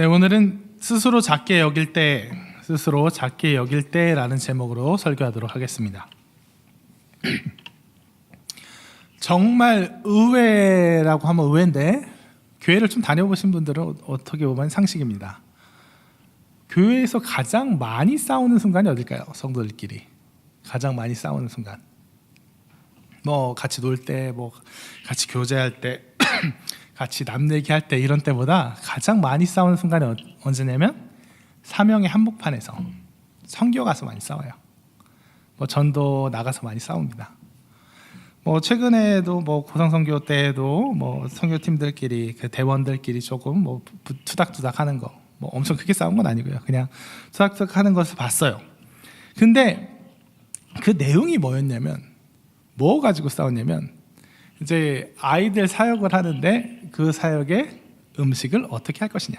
네, 오늘은 스스로 작게 여길 때라는 제목으로 설교하도록 하겠습니다. 정말 의외라고 하면 의외인데 교회를 좀 다녀보신 분들은 어떻게 보면 상식입니다. 교회에서 가장 많이 싸우는 순간이 어딜까요? 성도들끼리 가장 많이 싸우는 순간. 뭐 같이 놀 때, 뭐 같이 교제할 때, 같이 남 얘기할 때 이런 때보다 가장 많이 싸우는 순간이 언제냐면 사명의 한복판에서 선교 가서 많이 싸워요. 뭐 전도 나가서 많이 싸웁니다. 뭐 최근에도 뭐 고성선교 때에도 뭐 선교팀들끼리 그 대원들끼리 조금 뭐 투닥투닥 하는 거, 뭐 엄청 크게 싸운 건 아니고요. 그냥 투닥투닥 하는 것을 봤어요. 근데 그 내용이 뭐였냐면, 뭐 가지고 싸웠냐면, 이제 아이들 사역을 하는데 그 사역의 음식을 어떻게 할 것이냐,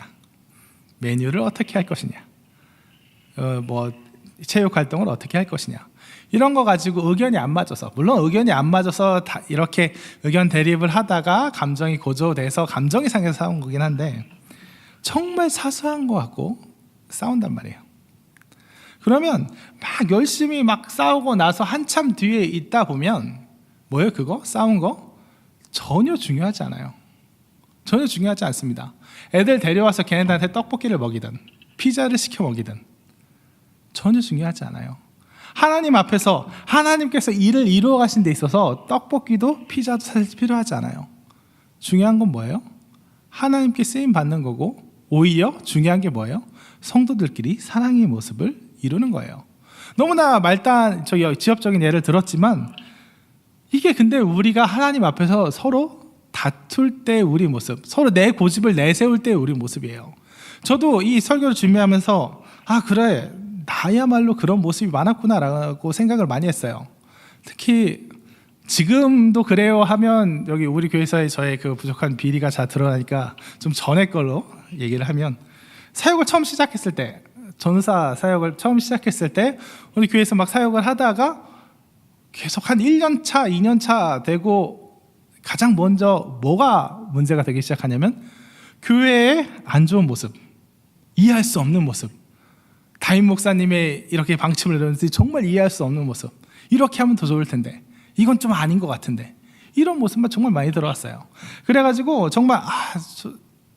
메뉴를 어떻게 할 것이냐, 뭐 체육 활동을 어떻게 할 것이냐, 이런 거 가지고 의견이 안 맞아서, 물론 의견이 안 맞아서 다 이렇게 의견 대립을 하다가 감정이 고조돼서 감정이 상해서 싸운 거긴 한데, 정말 사소한 거 갖고 싸운단 말이에요. 그러면 막 열심히 막 싸우고 나서 한참 뒤에 있다 보면 뭐예요? 그거? 싸운 거? 전혀 중요하지 않아요. 전혀 중요하지 않습니다. 애들 데려와서 걔네들한테 떡볶이를 먹이든 피자를 시켜 먹이든 전혀 중요하지 않아요. 하나님 앞에서 하나님께서 일을 이루어 가신 데 있어서 떡볶이도 피자도 사실 필요하지 않아요. 중요한 건 뭐예요? 하나님께 쓰임 받는 거고, 오히려 중요한 게 뭐예요? 성도들끼리 사랑의 모습을 이루는 거예요. 너무나 말단 지엽적인 예를 들었지만, 이게 근데 우리가 하나님 앞에서 서로 다툴 때 우리 모습, 서로 내 고집을 내세울 때 우리 모습이에요. 저도 이 설교를 준비하면서 그래, 나야말로 그런 모습이 많았구나라고 생각을 많이 했어요. 특히 지금도 그래요 하면, 여기 우리 교회에서의 저의 그 부족한 비리가 잘 드러나니까 좀 전의 걸로 얘기를 하면, 사역을 처음 시작했을 때, 전사 사역을 처음 시작했을 때 우리 교회에서 막 사역을 하다가 계속 한 1년 차, 2년 차 되고 가장 먼저 뭐가 문제가 되기 시작하냐면, 교회의 안 좋은 모습, 이해할 수 없는 모습, 담임 목사님의 이렇게 방침을 내렸는데 정말 이해할 수 없는 모습, 이렇게 하면 더 좋을 텐데, 이건 좀 아닌 것 같은데, 이런 모습만 정말 많이 들어왔어요. 그래가지고 정말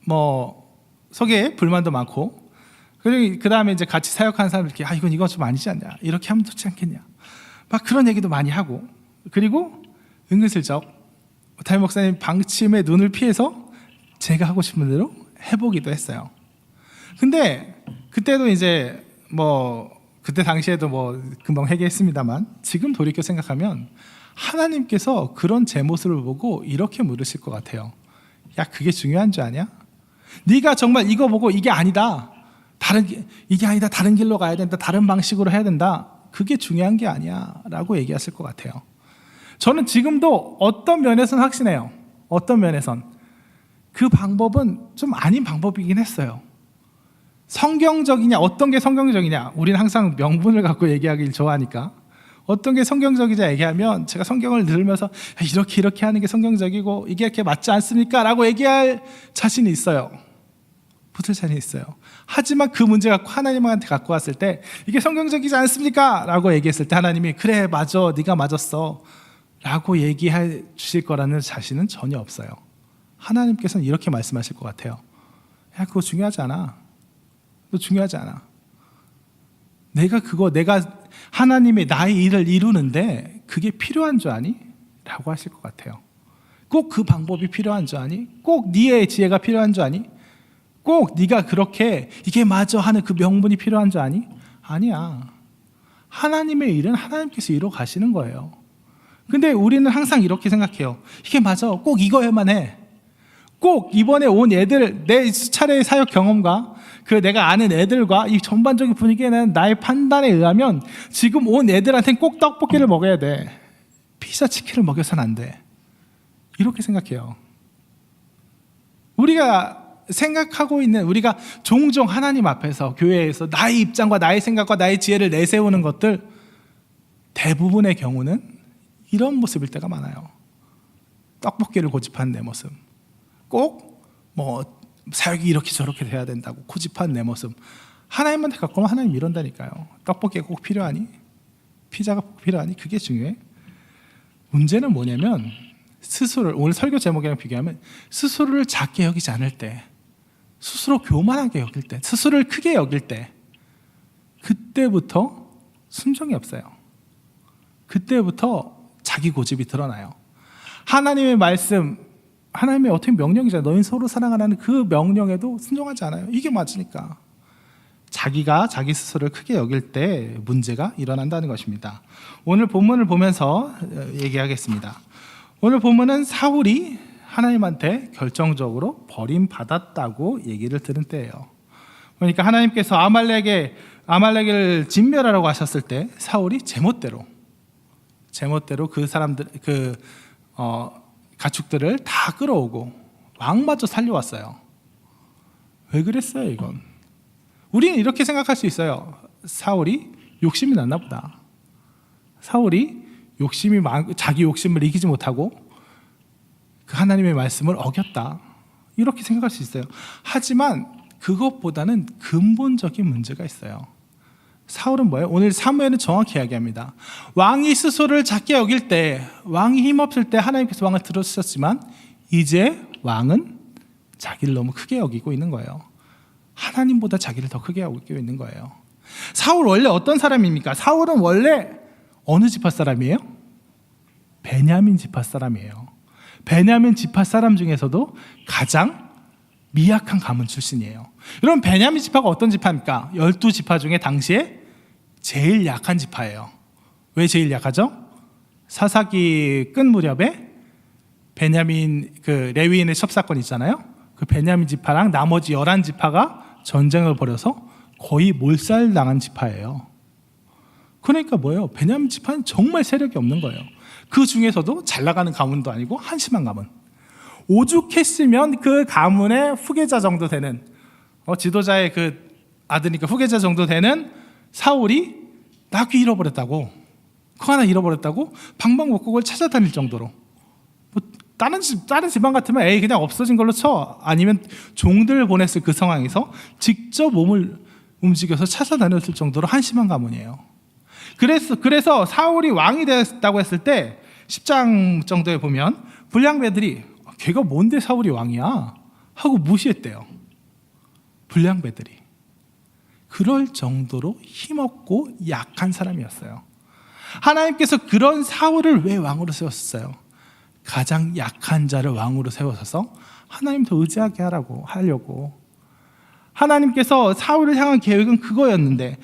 뭐 속에 불만도 많고, 그리고 그 다음에 이제 같이 사역하는 사람들끼리 이건 좀 아니지 않냐, 이렇게 하면 좋지 않겠냐, 막 그런 얘기도 많이 하고, 그리고 은근슬쩍 담임 목사님 방침에 눈을 피해서 제가 하고 싶은 대로 해보기도 했어요. 근데 그때도 이제 뭐 그때 당시에도 뭐 금방 회개했습니다만, 지금 돌이켜 생각하면 하나님께서 그런 제 모습을 보고 이렇게 물으실 것 같아요. 야, 그게 중요한 줄 아냐? 네가 정말 이거 보고 이게 아니다, 이게 아니다, 다른 길로 가야 된다, 다른 방식으로 해야 된다, 그게 중요한 게 아니야 라고 얘기하실 것 같아요. 저는 지금도 어떤 면에선 확신해요. 어떤 면에선 그 방법은 좀 아닌 방법이긴 했어요. 성경적이냐, 어떤 게 성경적이냐, 우리는 항상 명분을 갖고 얘기하길 좋아하니까, 어떤 게 성경적이냐 얘기하면 제가 성경을 들으면서 이렇게 하는 게 성경적이고 이게 이렇게 맞지 않습니까? 라고 얘기할 자신이 있어요. 붙을 자신이 있어요. 하지만 그 문제가 하나님한테 갖고 왔을 때 이게 성경적이지 않습니까? 라고 얘기했을 때 하나님이 그래, 맞아, 네가 맞았어 라고 얘기해 주실 거라는 자신은 전혀 없어요. 하나님께서는 이렇게 말씀하실 것 같아요. 야, 그거 중요하지 않아. 그거 중요하지 않아. 내가 하나님의 나의 일을 이루는데 그게 필요한 줄 아니? 라고 하실 것 같아요. 꼭 그 방법이 필요한 줄 아니? 꼭 네의 지혜가 필요한 줄 아니? 꼭 네가 그렇게 이게 맞아 하는 그 명분이 필요한 줄 아니? 아니야. 하나님의 일은 하나님께서 이루어 가시는 거예요. 근데 우리는 항상 이렇게 생각해요. 이게 맞아, 꼭 이거에만 해. 꼭 이번에 온 애들, 내 수차례의 사역 경험과 그 내가 아는 애들과 이 전반적인 분위기에는 나의 판단에 의하면 지금 온 애들한테는 꼭 떡볶이를 먹어야 돼, 피자 치킨을 먹여서는 안 돼, 이렇게 생각해요. 우리가 생각하고 있는, 우리가 종종 하나님 앞에서 교회에서 나의 입장과 나의 생각과 나의 지혜를 내세우는 것들, 대부분의 경우는 이런 모습일 때가 많아요. 떡볶이를 고집하는 내 모습, 꼭 뭐 사역이 이렇게 저렇게 돼야 된다고 고집한 내 모습. 하나님한테 갖고 오면 하나님 이런다니까요. 떡볶이가 꼭 필요하니? 피자가 꼭 필요하니? 그게 중요해? 문제는 뭐냐면 스스로를, 오늘 설교 제목이랑 비교하면 스스로를 작게 여기지 않을 때, 스스로 교만하게 여길 때, 스스로를 크게 여길 때, 그때부터 순종이 없어요. 그때부터 자기 고집이 드러나요. 하나님의 말씀, 하나님의 어떻게 명령이잖아요. 너희는 서로 사랑하라는 그 명령에도 순종하지 않아요. 이게 맞으니까. 자기가 자기 스스로를 크게 여길 때 문제가 일어난다는 것입니다. 오늘 본문을 보면서 얘기하겠습니다. 오늘 본문은 사울이 하나님한테 결정적으로 버림받았다고 얘기를 들은 때예요. 그러니까 하나님께서 아말렉을 진멸하라고 하셨을 때 사울이 제멋대로 그 사람들 가축들을 다 끌어오고 왕마저 살려왔어요. 왜 그랬어요, 이건? 우리는 이렇게 생각할 수 있어요. 사울이 욕심이 났나 보다. 사울이 욕심이 많고 자기 욕심을 이기지 못하고 그 하나님의 말씀을 어겼다. 이렇게 생각할 수 있어요. 하지만 그것보다는 근본적인 문제가 있어요. 사울은 뭐예요? 오늘 사무엘은 정확히 이야기합니다. 왕이 스스로를 작게 여길 때, 왕이 힘없을 때 하나님께서 왕을 들어주셨지만 이제 왕은 자기를 너무 크게 여기고 있는 거예요. 하나님보다 자기를 더 크게 여기고 있는 거예요. 사울 원래 어떤 사람입니까? 사울은 원래 어느 지파 사람이에요? 베냐민 지파 사람이에요. 베냐민 지파 사람 중에서도 가장 미약한 가문 출신이에요. 여러분, 베냐민 지파가 어떤 지파입니까? 12지파 중에 당시에 제일 약한 지파예요. 왜 제일 약하죠? 사사기 끝 무렵에 베냐민 레위인의 첩사건 있잖아요. 그 베냐민 지파랑 나머지 11지파가 전쟁을 벌여서 거의 몰살당한 지파예요. 그러니까 뭐예요? 베냐민 지파는 정말 세력이 없는 거예요. 그 중에서도 잘 나가는 가문도 아니고 한심한 가문. 오죽했으면 그 가문의 후계자 정도 되는 지도자의 그 아드니까 후계자 정도 되는 사울이 나귀 잃어버렸다고, 그 하나 잃어버렸다고 방방곡곡을 찾아다닐 정도로. 다른 집안 같으면 에이 그냥 없어진 걸로 쳐, 아니면 종들을 보냈을 그 상황에서 직접 몸을 움직여서 찾아다녔을 정도로 한심한 가문이에요. 그래서 사울이 왕이 됐다고 했을 때 10장 정도에 보면 불량배들이 걔가 뭔데 사울이 왕이야? 하고 무시했대요. 불량배들이. 그럴 정도로 힘없고 약한 사람이었어요. 하나님께서 그런 사울을 왜 왕으로 세웠어요? 가장 약한 자를 왕으로 세워서 하나님 더 의지하게 하려고. 하나님께서 사울을 향한 계획은 그거였는데,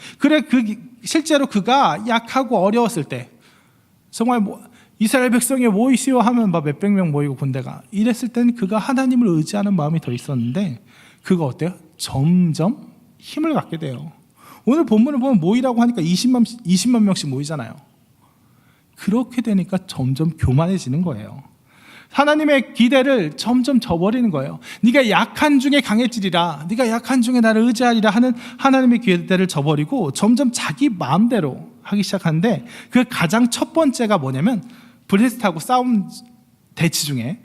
실제로 그가 약하고 어려웠을 때, 정말 이스라엘 백성이 모이시오 하면 몇백 명 모이고 군대가 이랬을 때는 그가 하나님을 의지하는 마음이 더 있었는데, 그가 어때요? 점점 힘을 갖게 돼요. 오늘 본문을 보면 모이라고 하니까 20만 명씩 모이잖아요. 그렇게 되니까 점점 교만해지는 거예요. 하나님의 기대를 점점 저버리는 거예요. 네가 약한 중에 강해지리라, 네가 약한 중에 나를 의지하리라 하는 하나님의 기대를 저버리고 점점 자기 마음대로 하기 시작하는데, 그 가장 첫 번째가 뭐냐면 블레셋하고 싸움 대치 중에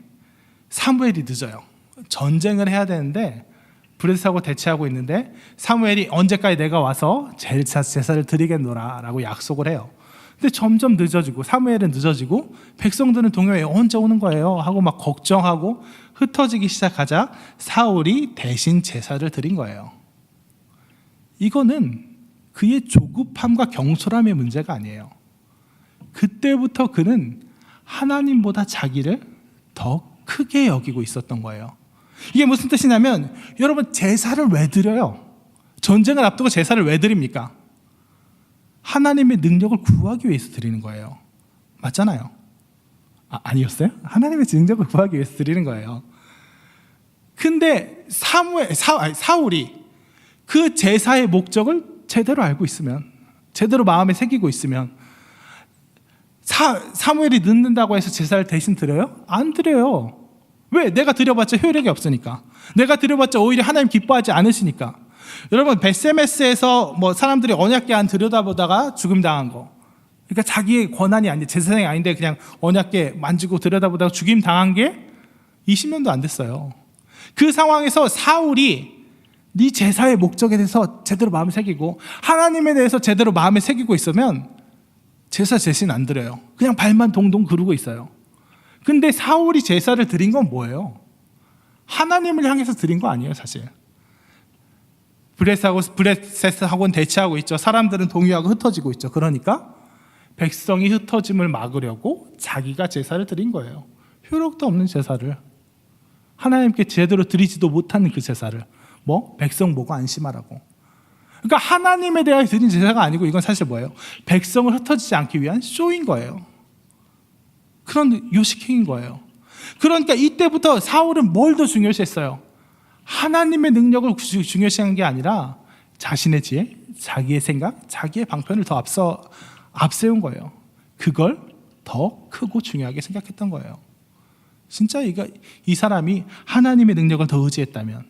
사무엘이 늦어요. 전쟁을 해야 되는데 블레셋하고 대치하고 있는데 사무엘이 언제까지 내가 와서 제사를 드리겠노라 라고 약속을 해요. 근데 점점 늦어지고, 사무엘은 늦어지고, 백성들은 동요에 언제 오는 거예요 하고 막 걱정하고 흩어지기 시작하자 사울이 대신 제사를 드린 거예요. 이거는 그의 조급함과 경솔함의 문제가 아니에요. 그때부터 그는 하나님보다 자기를 더 크게 여기고 있었던 거예요. 이게 무슨 뜻이냐면, 여러분, 제사를 왜 드려요? 전쟁을 앞두고 제사를 왜 드립니까? 하나님의 능력을 구하기 위해서 드리는 거예요. 맞잖아요. 아니었어요? 하나님의 능력을 구하기 위해서 드리는 거예요. 근데 사울이 그 제사의 목적을 제대로 알고 있으면, 제대로 마음에 새기고 있으면, 사무엘이 늦는다고 해서 제사를 대신 드려요? 안 드려요. 왜? 내가 드려봤자 효력이 없으니까. 내가 드려봤자 오히려 하나님 기뻐하지 않으시니까. 여러분, 벳세메스에서 사람들이 언약궤 안 들여다보다가 죽임당한 거, 그러니까 자기의 권한이 아닌데, 제사장이 아닌데 그냥 언약궤 만지고 들여다보다가 죽임당한 게 20년도 안 됐어요. 그 상황에서 사울이 네 제사의 목적에 대해서 제대로 마음을 새기고 하나님에 대해서 제대로 마음을 새기고 있으면 제사 대신 안 드려요. 그냥 발만 동동 구르고 있어요. 근데 사울이 제사를 드린 건 뭐예요? 하나님을 향해서 드린 거 아니에요, 사실. 블레셋하고는 대치하고 있죠. 사람들은 동요하고 흩어지고 있죠. 그러니까 백성이 흩어짐을 막으려고 자기가 제사를 드린 거예요. 효력도 없는 제사를, 하나님께 제대로 드리지도 못하는 그 제사를, 백성 보고 안심하라고. 그러니까 하나님에 대하여 드린 제사가 아니고 이건 사실 뭐예요? 백성을 흩어지지 않기 위한 쇼인 거예요. 그런 요식행인 거예요. 그러니까 이때부터 사울은 뭘 더 중요시했어요? 하나님의 능력을 중요시한 게 아니라 자신의 지혜, 자기의 생각, 자기의 방편을 더 앞세운 거예요. 그걸 더 크고 중요하게 생각했던 거예요. 진짜 이 사람이 하나님의 능력을 더 의지했다면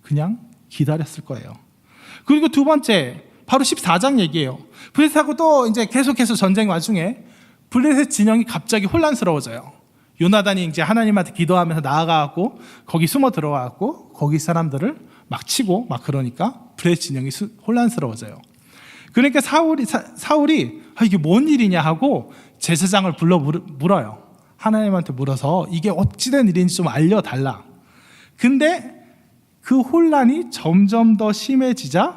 그냥 기다렸을 거예요. 그리고 두 번째, 바로 14장 얘기예요. 블레셋하고 또 이제 계속해서 전쟁 와중에 블레셋 진영이 갑자기 혼란스러워져요. 요나단이 이제 하나님한테 기도하면서 나아가고 거기 숨어 들어가고 거기 사람들을 막 치고 막 그러니까 블레셋 진영이 혼란스러워져요. 그러니까 사울이 이게 뭔 일이냐 하고 제사장을 불러 물어요. 하나님한테 물어서 이게 어찌된 일인지 좀 알려달라. 근데 그 혼란이 점점 더 심해지고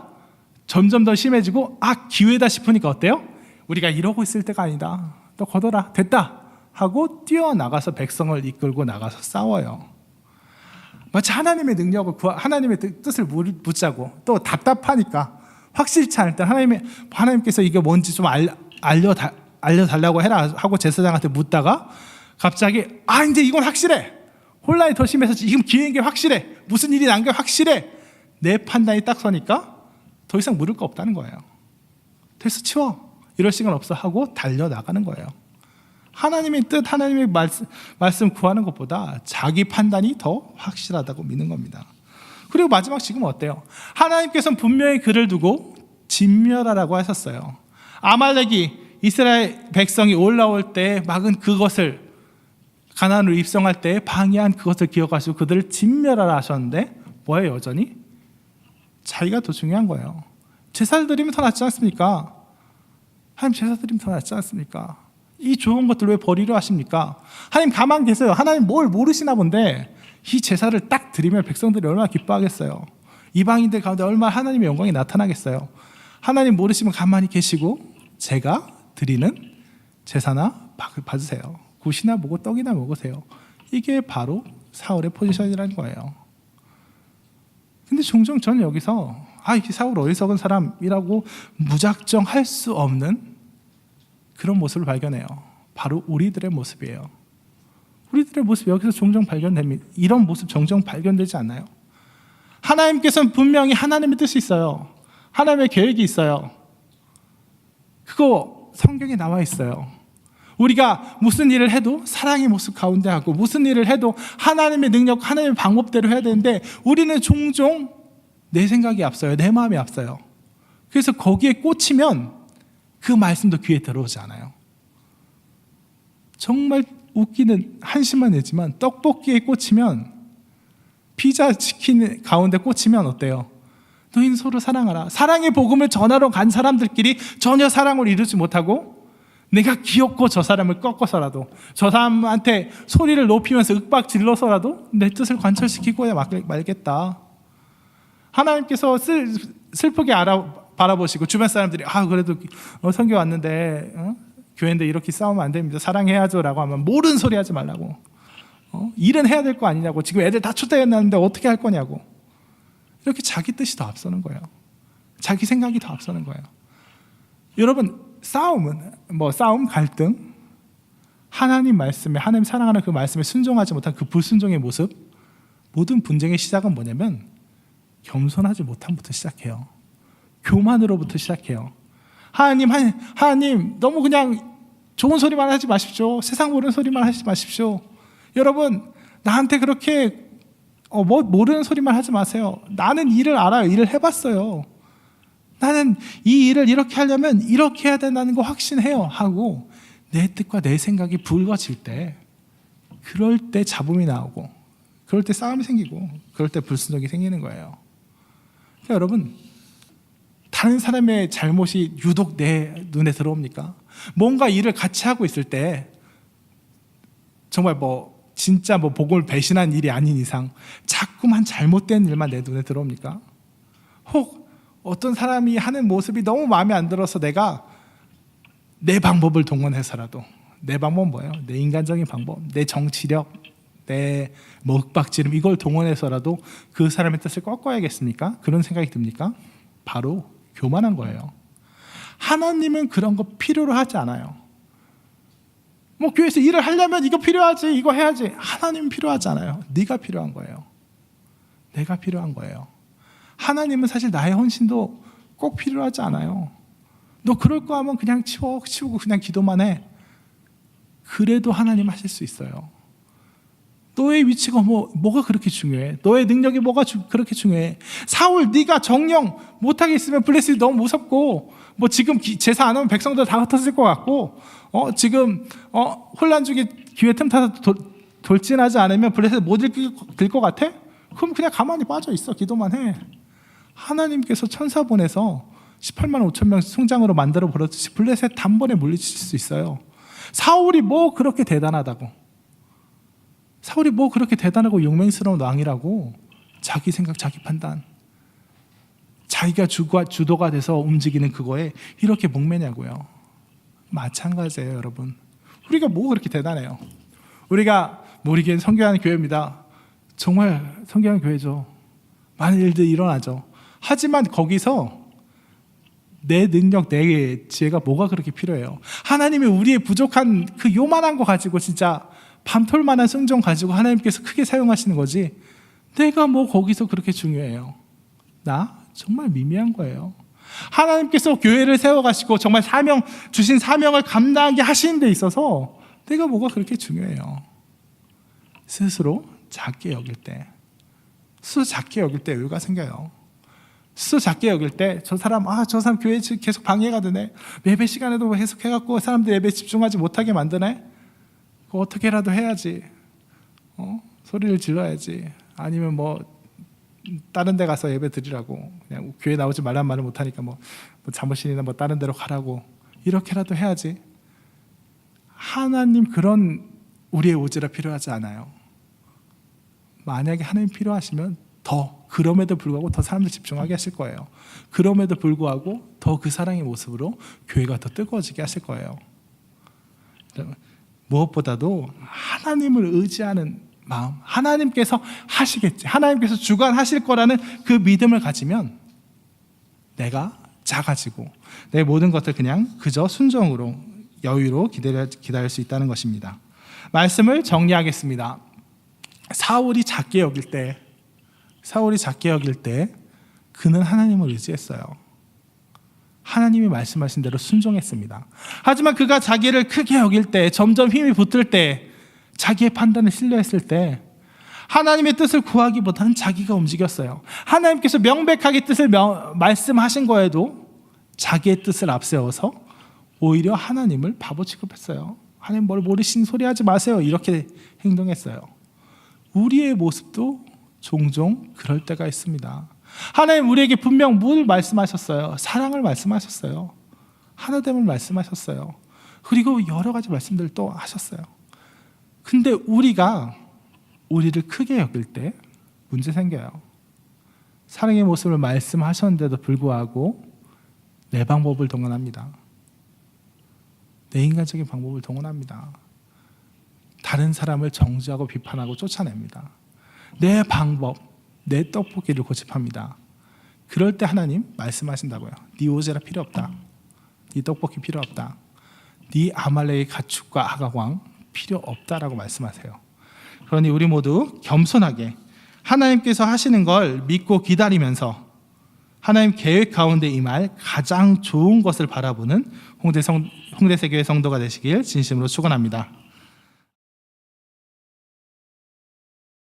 기회다 싶으니까 어때요? 우리가 이러고 있을 때가 아니다. 너 걷어라. 됐다. 하고 뛰어나가서 백성을 이끌고 나가서 싸워요. 마치 하나님의 능력을 하나님의 뜻을 묻자고, 또 답답하니까 확실치 않을 때 하나님께서 이게 뭔지 좀 알려달라고 해라 하고 제사장한테 묻다가 갑자기 이제 이건 확실해. 혼란이 더 심해서 지금 기회인 게 확실해. 무슨 일이 난 게 확실해. 내 판단이 딱 서니까 더 이상 물을 거 없다는 거예요. 됐어, 치워. 이럴 시간 없어 하고 달려나가는 거예요. 하나님의 뜻, 하나님의 말씀 구하는 것보다 자기 판단이 더 확실하다고 믿는 겁니다. 그리고 마지막 지금 어때요? 하나님께서는 분명히 그를 두고 진멸하라고 하셨어요. 아말렉이 이스라엘 백성이 올라올 때 막은 그것을, 가나안으로 입성할 때 방해한 그것을 기억하시고 그들을 진멸하라 하셨는데 뭐예요? 여전히 자기가 더 중요한 거예요. 제사를 드리면 더 낫지 않습니까? 하나님 제사 드리면 더 낫지 않습니까? 이 좋은 것들 왜 버리려 하십니까? 하나님 가만 계세요. 하나님 뭘 모르시나 본데 이 제사를 딱 드리면 백성들이 얼마나 기뻐하겠어요. 이방인들 가운데 얼마나 하나님의 영광이 나타나겠어요. 하나님 모르시면 가만히 계시고 제가 드리는 제사나 받으세요. 굿이나 먹고 떡이나 먹으세요. 이게 바로 사울의 포지션이라는 거예요. 근데 종종 저는 여기서 이 사울 어리석은 사람이라고 무작정 할 수 없는 그런 모습을 발견해요. 바로 우리들의 모습이에요. 우리들의 모습 여기서 종종 발견됩니다. 이런 모습 종종 발견되지 않나요? 하나님께서는 분명히 하나님의 뜻이 있어요. 하나님의 계획이 있어요. 그거 성경에 나와 있어요. 우리가 무슨 일을 해도 사랑의 모습 가운데 하고 무슨 일을 해도 하나님의 능력, 하나님의 방법대로 해야 되는데 우리는 종종 내 생각이 앞서요. 내 마음이 앞서요. 그래서 거기에 꽂히면 그 말씀도 귀에 들어오지 않아요. 정말 웃기는 한심한 예지만 떡볶이에 꽂히면, 피자 치킨 가운데 꽂히면 어때요? 너희는 서로 사랑하라. 사랑의 복음을 전하러 간 사람들끼리 전혀 사랑을 이루지 못하고 내가 귀엽고 저 사람을 꺾어서라도 저 사람한테 소리를 높이면서 윽박 질러서라도 내 뜻을 관철시키고야 말겠다. 하나님께서 슬프게 바라보시고 주변 사람들이 그래도 선교 왔는데 교회인데 이렇게 싸우면 안 됩니다. 사랑해야죠 라고 하면 모르는 소리 하지 말라고. 일은 해야 될 거 아니냐고. 지금 애들 다 초대해놨는데 어떻게 할 거냐고. 이렇게 자기 뜻이 더 앞서는 거예요. 자기 생각이 더 앞서는 거예요. 여러분, 싸움은 싸움, 갈등, 하나님 말씀에, 하나님 사랑하는 그 말씀에 순종하지 못한 그 불순종의 모습, 모든 분쟁의 시작은 뭐냐면 겸손하지 못함부터 시작해요. 교만으로부터 시작해요. 하나님 너무 그냥 좋은 소리만 하지 마십시오. 세상 모르는 소리만 하지 마십시오. 여러분, 나한테 그렇게 모르는 소리만 하지 마세요. 나는 일을 알아요. 일을 해봤어요. 나는 이 일을 이렇게 하려면 이렇게 해야 된다는 거 확신해요 하고 내 뜻과 내 생각이 붉어질 때, 그럴 때 잡음이 나오고 그럴 때 싸움이 생기고 그럴 때 불순종이 생기는 거예요. 그러니까 여러분, 다른 사람의 잘못이 유독 내 눈에 들어옵니까? 뭔가 일을 같이 하고 있을 때 정말 진짜 복음을 배신한 일이 아닌 이상 자꾸만 잘못된 일만 내 눈에 들어옵니까? 혹 어떤 사람이 하는 모습이 너무 마음에 안 들어서 내가 내 방법을 동원해서라도, 내 방법은 뭐예요? 내 인간적인 방법, 내 정치력, 내 윽박지름, 이걸 동원해서라도 그 사람의 뜻을 꺾어야겠습니까? 그런 생각이 듭니까? 바로 교만한 거예요. 하나님은 그런 거 필요로 하지 않아요. 교회에서 일을 하려면 이거 필요하지, 이거 해야지. 하나님은 필요하지 않아요. 네가 필요한 거예요. 내가 필요한 거예요. 하나님은 사실 나의 헌신도 꼭 필요하지 않아요. 너 그럴 거 하면 그냥 치우고 그냥 기도만 해. 그래도 하나님 하실 수 있어요. 너의 위치가 뭐가 그렇게 중요해? 너의 능력이 뭐가 그렇게 중요해? 사울, 네가 정령 못하게 있으면 블레셋이 너무 무섭고, 지금 제사 안 하면 백성들 다 흩어질 것 같고, 지금 혼란 중에 기회 틈 타서 돌진하지 않으면 블레셋 못 이길 것 같아? 그럼 그냥 가만히 빠져 있어. 기도만 해. 하나님께서 천사 보내서 18만 5천 명 성장으로 만들어 버렸듯이 블레셋 단번에 물리칠 수 있어요. 사울이 그렇게 대단하다고, 사울이 그렇게 대단하고 용맹스러운 왕이라고 자기 생각, 자기 판단, 자기가 주도가 돼서 움직이는 그거에 이렇게 목매냐고요. 마찬가지예요, 여러분. 우리가 그렇게 대단해요? 우리가 우리 교회는 선교하는 교회입니다. 정말 선교하는 교회죠. 많은 일들이 일어나죠. 하지만 거기서 내 능력, 내 지혜가 뭐가 그렇게 필요해요? 하나님이 우리의 부족한 그 요만한 거 가지고 진짜 밤톨만한 성정 가지고 하나님께서 크게 사용하시는 거지, 내가 거기서 그렇게 중요해요? 나 정말 미미한 거예요. 하나님께서 교회를 세워가시고 정말 주신 사명을 감당하게 하시는 데 있어서 내가 뭐가 그렇게 중요해요? 스스로 작게 여길 때 여유가 생겨요. 스스로 작게 여길 때 저 사람 교회 계속 방해가 되네, 예배 시간에도 계속 해갖고 사람들 예배 집중하지 못하게 만드네, 그거 어떻게라도 해야지, 소리를 질러야지, 아니면 다른 데 가서 예배 드리라고, 그냥 교회 나오지 말란 말을 못하니까 잠옷이나 다른 데로 가라고, 이렇게라도 해야지. 하나님 그런 우리의 오지라 필요하지 않아요. 만약에 하나님 필요하시면 그럼에도 불구하고 더 사람들 집중하게 하실 거예요. 그럼에도 불구하고 더 그 사랑의 모습으로 교회가 더 뜨거워지게 하실 거예요. 무엇보다도 하나님을 의지하는 마음, 하나님께서 하시겠지, 하나님께서 주관하실 거라는 그 믿음을 가지면 내가 작아지고 내 모든 것들 그냥 그저 순종으로, 여유로 기다릴 수 있다는 것입니다. 말씀을 정리하겠습니다. 사울이 작게 여길 때 그는 하나님을 의지했어요. 하나님이 말씀하신 대로 순종했습니다. 하지만 그가 자기를 크게 여길 때, 점점 힘이 붙을 때, 자기의 판단을 신뢰했을 때 하나님의 뜻을 구하기보다는 자기가 움직였어요. 하나님께서 명백하게 뜻을 말씀하신 거에도 자기의 뜻을 앞세워서 오히려 하나님을 바보 취급했어요. 하나님 뭘 모르신 소리 하지 마세요, 이렇게 행동했어요. 우리의 모습도 종종 그럴 때가 있습니다. 하나님 우리에게 분명 뭘 말씀하셨어요? 사랑을 말씀하셨어요. 하나됨을 말씀하셨어요. 그리고 여러 가지 말씀들을 또 하셨어요. 근데 우리가 우리를 크게 여길 때 문제 생겨요. 사랑의 모습을 말씀하셨는데도 불구하고 내 방법을 동원합니다. 내 인간적인 방법을 동원합니다. 다른 사람을 정죄하고 비판하고 쫓아냅니다. 내 방법, 내 떡볶이를 고집합니다. 그럴 때 하나님 말씀하신다고요. 네 오제라 필요 없다. 네 떡볶이 필요 없다. 네 아말렉의 가축과 아가왕 필요 없다라고 말씀하세요. 그러니 우리 모두 겸손하게 하나님께서 하시는 걸 믿고 기다리면서 하나님 계획 가운데 임할 가장 좋은 것을 바라보는 홍대세교회 성도가 되시길 진심으로 축원합니다.